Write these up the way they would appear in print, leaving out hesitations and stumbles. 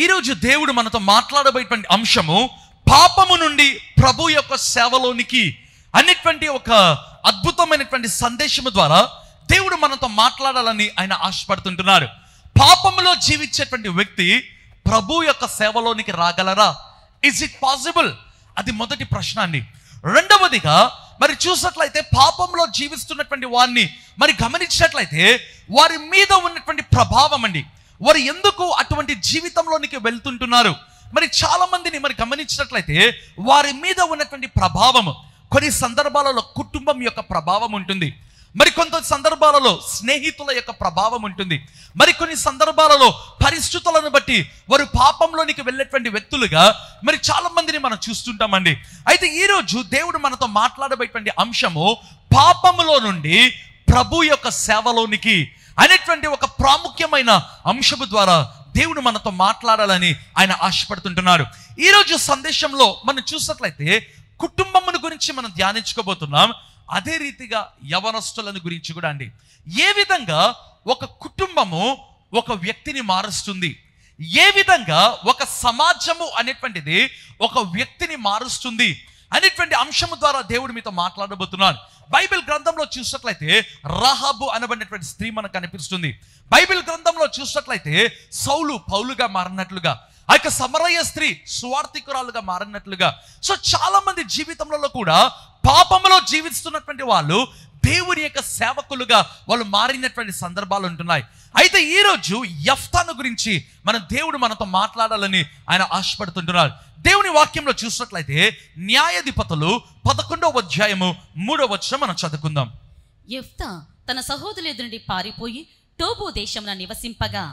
ఈరోజు దేవుడు మనతో మాట్లాడబోయేటువంటి అంశము పాపము నుండి ప్రభు యొక్క సేవలోనికి అనేటువంటి ఒక అద్భుతమైనటువంటి సందేశము ద్వారా దేవుడు మనతో మాట్లాడాలని ఆయన ఆశపడుతుంటున్నారు. పాపములో జీవించేటువంటి వ్యక్తి ప్రభు యొక్క సేవలోనికి రాగలరా? Is it possible? అది మొదటి ప్రశ్న అండి. రెండవదిగా మరి చూసినట్లయితే పాపంలో జీవిస్తున్నటువంటి వారిని మరి గమనించినట్లయితే వారి మీద ఉన్నటువంటి ప్రభావం అండి, వారు ఎందుకు అటువంటి జీవితంలోనికి వెళ్తుంటున్నారు? మరి చాలా మందిని మరి గమనించినట్లయితే వారి మీద ఉన్నటువంటి ప్రభావం కొన్ని సందర్భాలలో కుటుంబం యొక్క ప్రభావం ఉంటుంది, మరి కొంత సందర్భాలలో స్నేహితుల యొక్క ప్రభావం ఉంటుంది, మరి కొన్ని సందర్భాలలో పరిస్థితులను బట్టి వారు పాపంలోనికి వెళ్ళేటువంటి వ్యక్తులుగా మరి చాలా మందిని మనం చూస్తుంటామండి. అయితే ఈరోజు దేవుడు మనతో మాట్లాడబోయేటువంటి అంశము పాపములో నుండి ప్రభు యొక్క సేవలోనికి అనేటువంటి ఒక ప్రాముఖ్యమైన అంశము ద్వారా దేవుడు మనతో మాట్లాడాలని ఆయన ఆశపడుతుంటున్నారు. ఈరోజు సందేశంలో మనం చూసినట్లయితే కుటుంబమును గురించి మనం ధ్యానించుకోబోతున్నాం. అదే రీతిగా యవనస్తులను గురించి కూడా అండి. ఏ విధంగా ఒక కుటుంబము ఒక వ్యక్తిని మారుస్తుంది, ఏ విధంగా ఒక సమాజము అనేటువంటిది ఒక వ్యక్తిని మారుస్తుంది అనేటువంటి అంశము ద్వారా దేవుడు మీతో మాట్లాడబోతున్నాడు. బైబిల్ గ్రంథంలో చూసినట్లయితే రాహాబు అనబడినటువంటి స్త్రీ మనకు కనిపిస్తుంది. బైబిల్ గ్రంథంలో చూసినట్లయితే సౌలు పౌలుగా మారినట్లుగా, ఆ యొక్క సమరయ స్త్రీ సువార్థికురాలుగా మారినట్లుగా, సో చాలా మంది జీవితంలో కూడా పాపములో జీవిస్తున్నటువంటి వాళ్ళు దేవుని యొక్క సేవకులుగా వాళ్ళు మారినటువంటి సందర్భాలు ఉంటున్నాయి. అయితే ఈరోజు యెఫ్తాను గురించి దేవుడు మనతో మాట్లాడాలని ఆయన ఆశపడుతుంటున్నారు. దేవుని వాక్యంలో చూసినట్లయితే న్యాయాధిపతులు 11వ అధ్యాయము 3వ వచనం మనం చదువుకుందాం. యెఫ్తా తన సహోదరుల ఎదురు నుండి పారిపోయి టోబు దేశమున నివసింపగా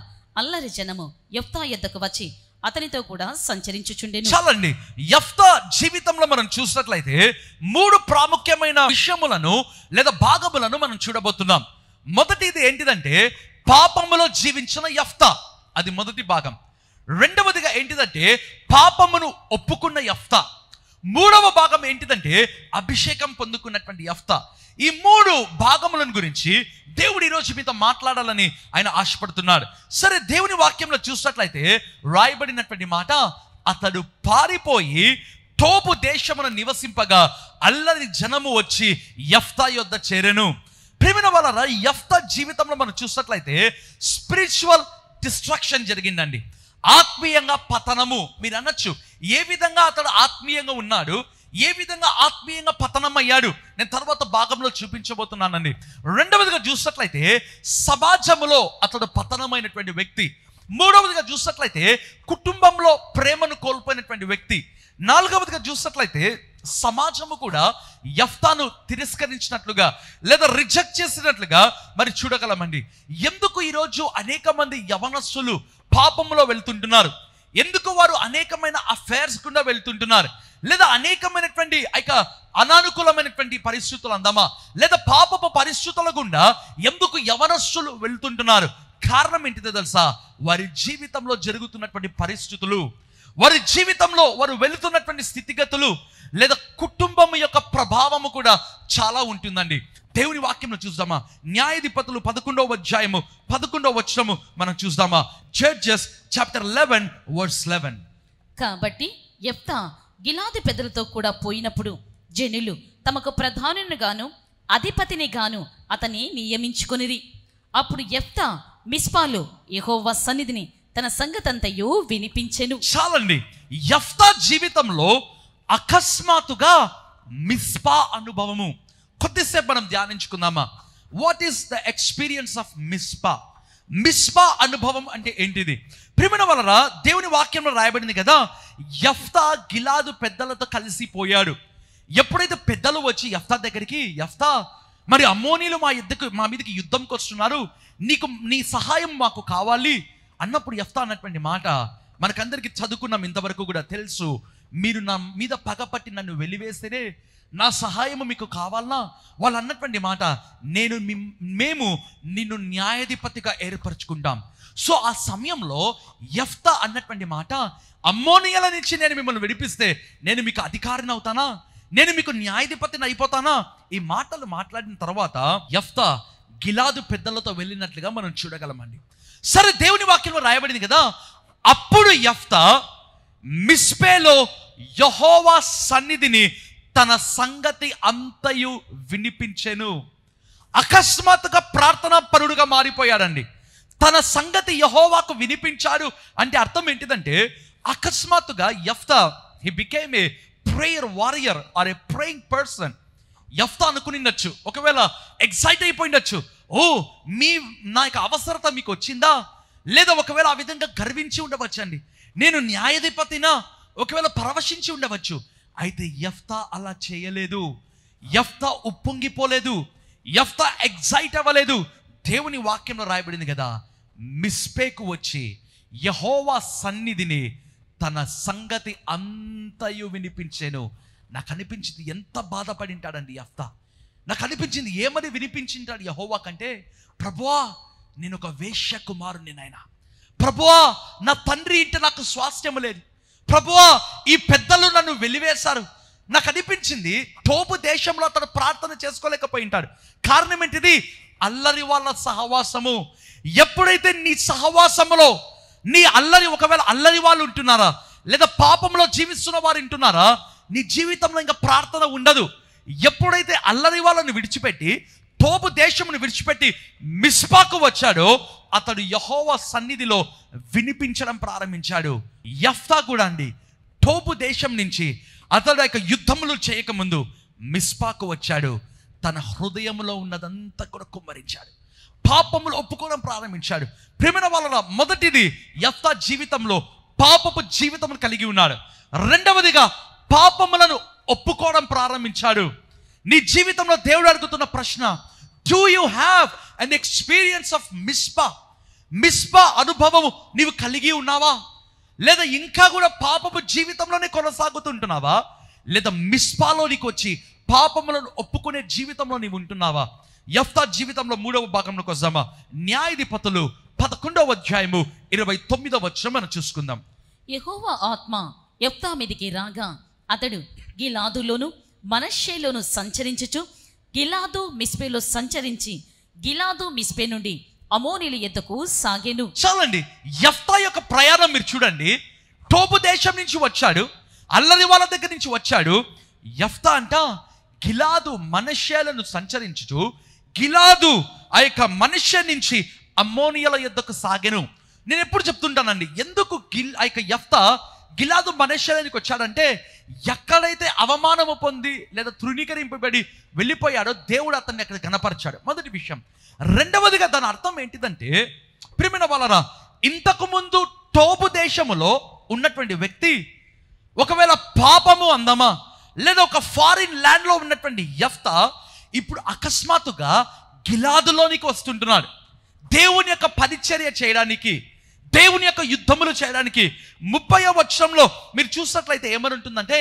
అల్లరి జనము యెఫ్తా యొద్దకు వచ్చి అతనితో కూడా సంచరించుచుండెను. చాలండి, యెఫ్తా జీవితంలో మనం చూసినట్లయితే 3 ప్రాముఖ్యమైన విషయములను లేదా భాగములను మనం చూడబోతున్నాం. మొదటిది ఏంటిదంటే పాపములో జీవించిన యెఫ్తా, అది మొదటి భాగం. రెండవదిగా ఏంటిదంటే పాపమును ఒప్పుకున్న యెఫ్తా. మూడవ భాగం ఏంటిదంటే అభిషేకం పొందుకున్నటువంటి యెఫ్తా. ఈ 3 భాగములను గురించి దేవుడు ఈరోజు మీతో మాట్లాడాలని ఆయన ఆశపడుతున్నాడు. సరే, దేవుని వాక్యంలో చూసినట్లయితే రాయబడినటువంటి మాట, అతడు పారిపోయి టోబు దేశమున నివసింపగా అల్లరి జనము వచ్చి యెఫ్తా యొద్ద చేరెను. ప్రియమైన వాళ్ళారా, యెఫ్తా జీవితంలో మనం చూసినట్లయితే స్పిరిచువల్ డిస్ట్రక్షన్ జరిగిందండి, ఆత్మీయంగా పతనము. మీరు అనొచ్చు, ఏ విధంగా అతడు ఆత్మీయంగా ఉన్నాడు, ఏ విధంగా ఆత్మీయంగా పతనం అయ్యాడు, నేను తర్వాత భాగంలో చూపించబోతున్నానండి. రెండవదిగా చూసినట్లయితే సమాజములో అతడు పతనమైనటువంటి వ్యక్తి. మూడవదిగా చూసినట్లయితే కుటుంబంలో ప్రేమను కోల్పోయినటువంటి వ్యక్తి. నాలుగవదిగా చూసినట్లయితే సమాజము కూడా యెఫ్తాను తిరస్కరించినట్లుగా లేదా రిజెక్ట్ చేసినట్లుగా మరి చూడగలమండి. ఎందుకు ఈరోజు అనేక మంది యవనస్తులు పాపములో వెళ్తుంటున్నారు? ఎందుకు వారు అనేకమైన అఫైర్స్ గుండా వెళ్తుంటున్నారు? లేదా అనేకమైనటువంటి అనానుకూలమైనటువంటి పరిస్థితులు అందామా, లేదా పాపపు పరిస్థితుల గుండా ఎందుకు యవనస్తులు వెళ్తుంటున్నారు? కారణం ఏంటిదో తెలుసా? వారి జీవితంలో జరుగుతున్నటువంటి పరిస్థితులు, వారి జీవితంలో వారు వెళుతున్నటువంటి స్థితిగతులు, లేదా కుటుంబం యొక్క ప్రభావము కూడా చాలా ఉంటుందండి. దేవుని వాక్యంలో చూద్దామా? న్యాయాధిపతులు 11వ అధ్యాయము 11వ వచనము మనం చూద్దామా? Judges chapter 11 verse 11. కాబట్టి యెఫ్తా గిలాదు పెద్దలతో కూడా పోయినప్పుడు జనులు తమకు ప్రధానుని గాను అధిపతిని గాను అతని నియమించుకొనిరి. అప్పుడు యెఫ్తా మిస్పాలో యెహోవా సన్నిధిని తన సంగతంతయు వినిపించెను. చాలండి, యెఫ్తా జీవితంలో అకస్మాత్తుగా మిస్పా అనుభవము. కొద్దిసేపు మనం ధ్యానించుకుందామా? What is the experience of Mizpah? Mizpah అనుభవం అంటే ఏంటిది? ప్రియమైన వాళ్ళరా, దేవుని వాక్యంలో రాయబడింది కదా, యెఫ్తా గిలాదు పెద్దలతో కలిసిపోయాడు. ఎప్పుడైతే పెద్దలు వచ్చి యెఫ్తా దగ్గరికి, యెఫ్తా మరి అమ్మోనీలు మా మీదకి యుద్ధంకి వస్తున్నారు, నీ సహాయం మాకు కావాలి అన్నప్పుడు యెఫ్తా అన్నటువంటి మాట మనకందరికి చదువుకున్నాం, ఇంతవరకు కూడా తెలుసు. మీరు నా మీద పగపట్టి నన్ను వెలివేస్తేనే నా సహాయము మీకు కావాలనా? వాళ్ళు అన్నటువంటి మాట, మేము నిన్ను న్యాయాధిపతిగా ఏర్పరచుకుంటాం. సో ఆ సమయంలో యెఫ్తా అన్నటువంటి మాట, అమ్మోనియల నుంచి నేను మిమ్మల్ని విడిపిస్తే నేను మీకు అధికారిని అవుతానా? నేను మీకు న్యాయాధిపతిని అయిపోతానా? ఈ మాటలు మాట్లాడిన తర్వాత యెఫ్తా గిలాదు పెద్దలతో వెళ్ళినట్లుగా మనం చూడగలమండి. సరే, దేవుని వాక్యంలో రాయబడింది కదా, అప్పుడు యెఫ్తా మిస్పేలో యెహోవా సన్నిధిని తన సంగతి అంతయు వినిపించెను. అకస్మాత్తుగా ప్రార్థనా పరుడుగా మారిపోయాడండి. తన సంగతి యెహోవాకు వినిపించాడు అంటే అర్థం ఏంటిదంటే, అకస్మాత్తుగా Jephthah he became a prayer warrior or a praying person. Jephthah అనుకునిండొచ్చు, ఒకవేళ ఎక్సైట్ అయిపోయిండొచ్చు, ఓ నా యొక్క అవసరత మీకు వచ్చిందా, లేదా ఒకవేళ ఆ విధంగా గర్వించి ఉండవచ్చండి, నేను న్యాయాధిపతినా, ఒకవేళ పరవశించి ఉండవచ్చు. అయితే యెఫ్తా అలా చేయలేదు. యెఫ్తా ఉప్పొంగిపోలేదు. యెఫ్తా ఎగ్జైట్ అవ్వలేదు. దేవుని వాక్యంలో రాయబడింది కదా, మిస్పేకు వచ్చి యెహోవా సన్నిధిని తన సంగతి అంతయు వినిపించాను. నాకు అనిపించింది ఎంత బాధపడి ఉంటాడండి యెఫ్తా. నాకు అనిపించింది ఏమని వినిపించింటాడు యెహోవా కంటే, ప్రభువా నేను ఒక వేశ్య కుమారుని నాయన, ప్రభువా నా తండ్రి ఇంట నాకు స్వాస్థ్యం లేదు, ప్రభువా ఈ పెద్దలు నన్ను వెలివేశారు. నాకు అనిపించింది టోబు దేశంలో అతను ప్రార్థన చేసుకోలేకపోయి ఉంటాడు. కారణం ఏంటిది? అల్లరి వాళ్ళ సహవాసము. ఎప్పుడైతే నీ సహవాసములో నీ అల్లరి, ఒకవేళ అల్లరి వాళ్ళు ఉంటున్నారా, లేదా పాపంలో జీవిస్తున్న వారు ఉంటున్నారా, నీ జీవితంలో ఇంకా ప్రార్థన ఉండదు. ఎప్పుడైతే అల్లరి వాళ్ళను విడిచిపెట్టి టోబు దేశమును విడిచిపెట్టి మిస్పాకు వచ్చాడో, అతడు యెహోవా సన్నిధిలో వినిపించడం ప్రారంభించాడు. యెఫ్తా కూడా అండి టోబు దేశం నుంచి అతడు యొక్క యుద్ధములు చేయకముందు మిస్పాకు వచ్చాడు. తన హృదయంలో ఉన్నదంతా కూడా కుమ్మరించాడు. పాపములు ఒప్పుకోవడం ప్రారంభించాడు. ప్రేమైన వాళ్ళ మొదటిది యెఫ్తా జీవితంలో పాపపు జీవితమును కలిగి ఉన్నాడు. రెండవదిగా పాపములను ఒప్పుకోవడం ప్రారంభించాడు. నీ జీవితంలో దేవుడు అడుగుతున్న ప్రశ్న, do you have an experience of Mizpah అనుభవము నీవు కలిగి ఉన్నావా? లేదా ఇంకా కూడా పాపపు జీవితంలోనే కొనసాగుతుంటున్నావా? లేదా మిస్పాలోనికి వచ్చి పాపములను ఒప్పుకునే జీవితంలో నీవు ఉంటున్నావా? యెఫ్తా జీవితంలో 3వ భాగంలోకి వద్దామా? న్యాయాధిపతులు 11వ అధ్యాయము 29వ వచనం మనం చూసుకుందాం. యెహోవా ఆత్మ యెఫ్తా మీదికి రాగా అతడు గిలాదులోను మనష్షేలోను సంచరించుచు గిలాదు మిస్పేలో సంచరించి గిలాదు మిస్పే నుండి అమోనీయుల యొద్దకు సాగెను. చాలండి, యెఫ్తా యొక్క ప్రయాణం మీరు చూడండి. టోబు దేశం నుంచి వచ్చాడు, అల్లరి వాళ్ళ దగ్గర నుంచి వచ్చాడు. యెఫ్తా అంట గిలాదు మనష్షేలను సంచరించుచు గిలాదు ఆ యొక్క మనష్షే నుంచి అమ్మోనియల యొద్దకు సాగెను. నేను ఎప్పుడు చెప్తుంటానండి, ఎందుకు ఆ యొక్క యెఫ్తా గిలాదు మనష్షేలకు వచ్చాడంటే, ఎక్కడైతే అవమానము పొంది లేదా తృణీకరింపబడి వెళ్ళిపోయాడో దేవుడు అతన్ని అక్కడ గణపరిచాడు. మొదటి విషయం. రెండవదిగా దాని అర్థం ఏంటిదంటే, ప్రియమైన వాళ్ళరా, ఇంతకు ముందు టోబు దేశములో ఉన్నటువంటి వ్యక్తి ఒకవేళ పాపము అందమా లేదా ఒక ఫారిన్ ల్యాండ్లో ఉన్నటువంటి యెఫ్తా ఇప్పుడు అకస్మాత్తుగా గిలాదులోనికి వస్తుంటున్నాడు. దేవుని యొక్క పరిచర్య చేయడానికి, దేవుని యొక్క యుద్ధములు చేయడానికి. 30వ వచనంలో మీరు చూసినట్లయితే ఏమని ఉంటుందంటే,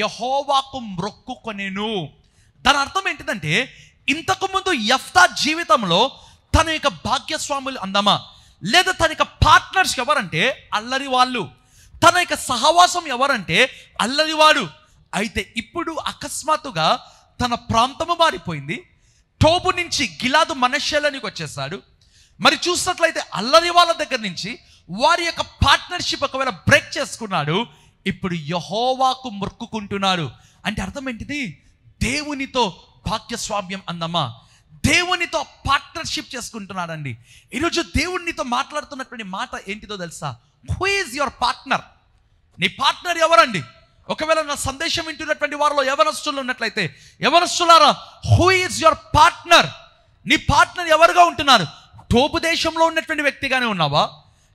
యెహోవాకు మ్రొక్కుకొనెను. దాని అర్థం ఏంటిదంటే, ఇంతకు ముందు యెఫ్తా జీవితంలో తన యొక్క భాగ్యస్వాములు అందమా లేదా తన యొక్క పార్ట్నర్స్ ఎవరంటే అల్లరి వాళ్ళు, తన యొక్క సహవాసం ఎవరంటే అల్లరివాడు. అయితే ఇప్పుడు అకస్మాత్తుగా తన ప్రాంతము మారిపోయింది. టోబు నుంచి గిలాదు మనష్షేలోనికి వచ్చేసాడు. మరి చూసినట్లయితే అల్లరి వాళ్ళ దగ్గర నుంచి వారి యొక్క పార్ట్నర్షిప్ ఒకవేళ బ్రేక్ చేసుకున్నాడు. ఇప్పుడు యెహోవాకు మొక్కుకుంటున్నాడు. అంటే అర్థం ఏంటిది? దేవునితో భాగ్యస్వామ్యం అందమా, దేవునితో పార్ట్నర్షిప్ చేసుకుంటున్నాడండి. ఈరోజు దేవునితో మాట్లాడుతున్నటువంటి మాట ఏంటిదో తెలుసా? Who is your partner? నీ పార్ట్నర్ ఎవరండి? ఒకవేళ నా సందేశం వింటున్నటువంటి వారిలో యవనస్తులు ఉన్నట్లయితే, యవనస్తులారా, హూ ఈజ్ యువర్ పార్ట్నర్? నీ పార్ట్నర్ ఎవరుగా ఉంటున్నారు? టోబు దేశంలో ఉన్నటువంటి వ్యక్తిగానే ఉన్నావా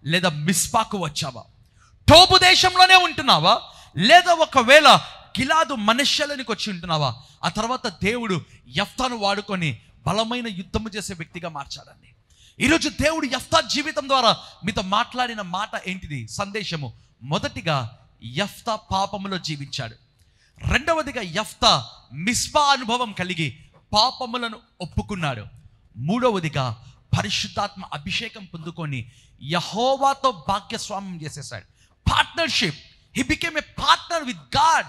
లేదా మిస్పాకు వచ్చావా? టోబు దేశంలోనే ఉంటున్నావా లేదా ఒకవేళ గిలాదు మనష్షేలోనికి వచ్చి ఉంటున్నావా? ఆ తర్వాత దేవుడు యెఫ్తాను వాడుకొని బలమైన యుద్ధము చేసే వ్యక్తిగా మార్చాడండి. ఈరోజు దేవుడు యెఫ్తా జీవితం ద్వారా మీతో మాట్లాడిన మాట ఏంటిది? సందేశము. మొదటిగా యెఫ్తా పాపములో జీవించాడు. రెండవదిగా యెఫ్తా మిస్పా అనుభవం కలిగి పాపములను ఒప్పుకున్నాడు. మూడవదిగా పరిశుద్ధాత్మ అభిషేకం పొందుకొని యెహోవాతో భాగ్యస్వామ్యం చేసేసాడు. Partnership. He became a partner with God.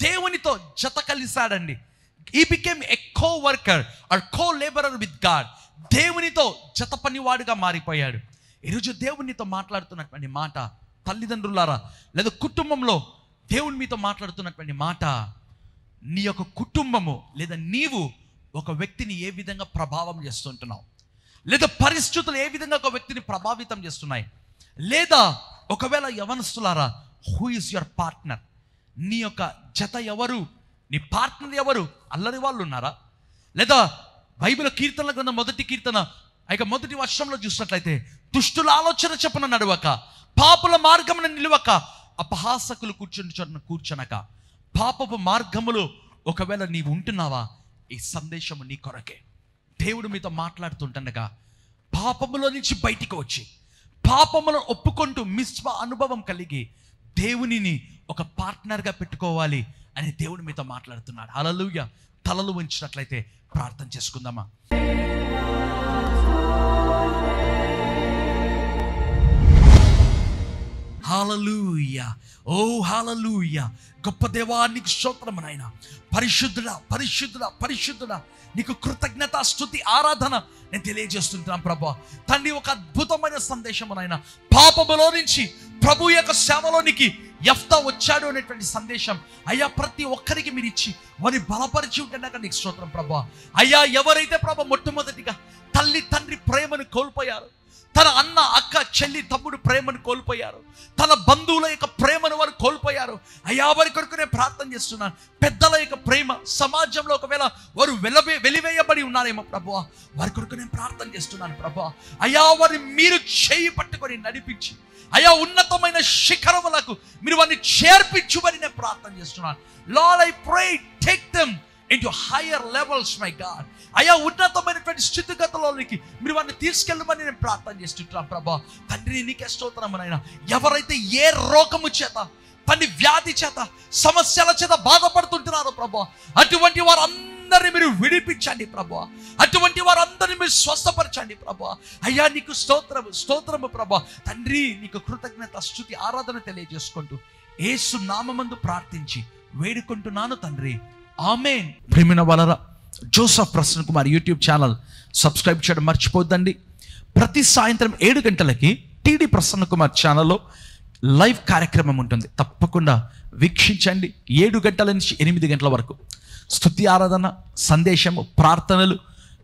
దేవునితో జత కలిశాడండి. He became a co worker or co labourer with God. దేవునితో జత పనివాడుగా మారిపోయాడు. ఈరోజు దేవునితో మాట్లాడుతున్నటువంటి మాట, తల్లిదండ్రులారా లేదా కుటుంబంలో దేవుడు మీతో మాట్లాడుతున్నటువంటి మాట, నీ యొక్క కుటుంబము లేదా నీవు ఒక వ్యక్తిని ఏ విధంగా ప్రభావం చేస్తుంటున్నావు, లేదా పరిస్థితులు ఏ విధంగా ఒక వ్యక్తిని ప్రభావితం చేస్తున్నాయి, లేదా ఒకవేళ యవనస్తులారా, హూ ఇస్ యువర్ పార్ట్నర్? నీ యొక్క జత ఎవరు? నీ పార్ట్నర్ ఎవరు? అల్లరి వాళ్ళు ఉన్నారా? లేదా బైబిల్ కీర్తనల గ్రంథం 1వ కీర్తన 1వ వచనంలో చూసినట్లయితే, దుష్టుల ఆలోచన చొప్పున నడవక, పాపుల మార్గమున నిలవక, అపహాసకులు కూర్చొనక. పాపపు మార్గములో ఒకవేళ నీవు ఉంటున్నావా? ఈ సందేశము నీ కొరకే. దేవుడు మీతో మాట్లాడుతుంటుండగా పాపములో నుంచి బయటికి వచ్చి పాపములను ఒప్పుకుంటూ మిశ్వ అనుభవం కలిగి దేవునిని ఒక పార్ట్నర్గా పెట్టుకోవాలి అని దేవుడు మీతో మాట్లాడుతున్నాడు. హల్లెలూయా. తలలు వంచినట్లయితే ప్రార్థన చేసుకుందామా. హల్లెలూయా. ఓ హల్లెలూయా. గొప్ప దేవానికి స్తోత్రము నాయనా. పరిశుద్ధుడా పరిశుద్ధుడా పరిశుద్ధుడా, నీకు కృతజ్ఞత స్తుతి ఆరాధన నేను తెలియజేస్తుంటున్నాను ప్రభా. తండ్రి, ఒక అద్భుతమైన సందేశము నాయనా. పాపములో నుంచి ప్రభు యొక్క సేవలోనికి యెఫ్తా వచ్చాడు అనేటువంటి సందేశం అయ్యా ప్రతి ఒక్కరికి మీరు ఇచ్చి వారిని బలపరిచి ఉంటున్నాక నీకు స్తోత్రం ప్రభా. అయ్యా, ఎవరైతే ప్రభా మొట్టమొదటిగా తల్లి తండ్రి ప్రేమను కోల్పోయారు, తన అన్న అక్క చెల్లి తమ్ముడు ప్రేమను కోల్పోయారు, తన బంధువుల యొక్క ప్రేమను వారు కోల్పోయారు, అయ్యా వారి కొరకు నేను ప్రార్థన చేస్తున్నాను. పెద్దల యొక్క ప్రేమ సమాజంలో ఒకవేళ వారు వెలివేయబడి ఉన్నారేమో ప్రభువా, వారి కొరకు నేను ప్రార్థన చేస్తున్నాను ప్రభువా. అయ్యా, వారిని మీరు చేయి పట్టుకొని నడిపించి అయ్యా ఉన్నతమైన శిఖరములకు మీరు వారిని చేర్పించుమని నేను ప్రార్థన చేస్తున్నాను. Lord, I pray, take them into higher levels, my God. అయ్యా, ఉన్నతమైనటువంటి స్థితిగతులలోనికి మీరు వారిని తీసుకెళ్ళమని నేను ప్రార్థన చేస్తుంటున్నాను ప్రభా. తండ్రి, నీకే స్తోత్రము నాయనా. ఎవరైతే ఏ రోగము చేత, తండ్రి వ్యాధి చేత, సమస్యల చేత బాధపడుతుంటున్నారో ప్రభా, అటువంటి వారందరినీ మీరు విడిపించండి ప్రభా. అటువంటి వారందరినీ మీరు స్వస్థపరచండి ప్రభా. అయ్యా, నీకు స్తోత్రము స్తోత్రము ప్రభా. తండ్రి, నీకు కృతజ్ఞత స్తుతి ఆరాధన తెలియజేసుకుంటూ యేసు నామమందు ప్రార్థించి వేడుకుంటున్నాను తండ్రి, ఆమేన్. ప్రేమిన వాళ్ళరా, Joseph Prasanna Kumar YouTube channel subscribe చేయడం మర్చిపోద్దండి. ప్రతి సాయంత్రం 7 గంటలకి టీడీ ప్రసన్న కుమార్ ఛానల్లో లైవ్ కార్యక్రమం ఉంటుంది. తప్పకుండా వీక్షించండి. 7 గంటల నుంచి 8 గంటల వరకు స్తుతి ఆరాధన, సందేశము, ప్రార్థనలు,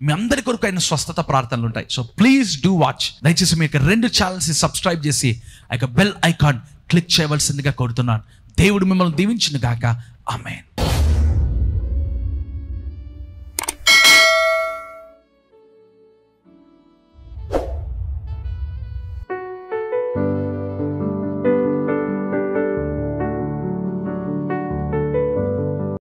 మీ అందరి కొరకు అయిన స్వస్థత ప్రార్థనలు ఉంటాయి. So please do watch. దయచేసి మీ యొక్క 2 ఛానల్స్ సబ్స్క్రైబ్ చేసి ఆ యొక్క బెల్ ఐకాన్ క్లిక్ చేయవలసిందిగా కోరుతున్నాను. దేవుడు మిమ్మల్ని దీవించును గాక. ఆమేన్.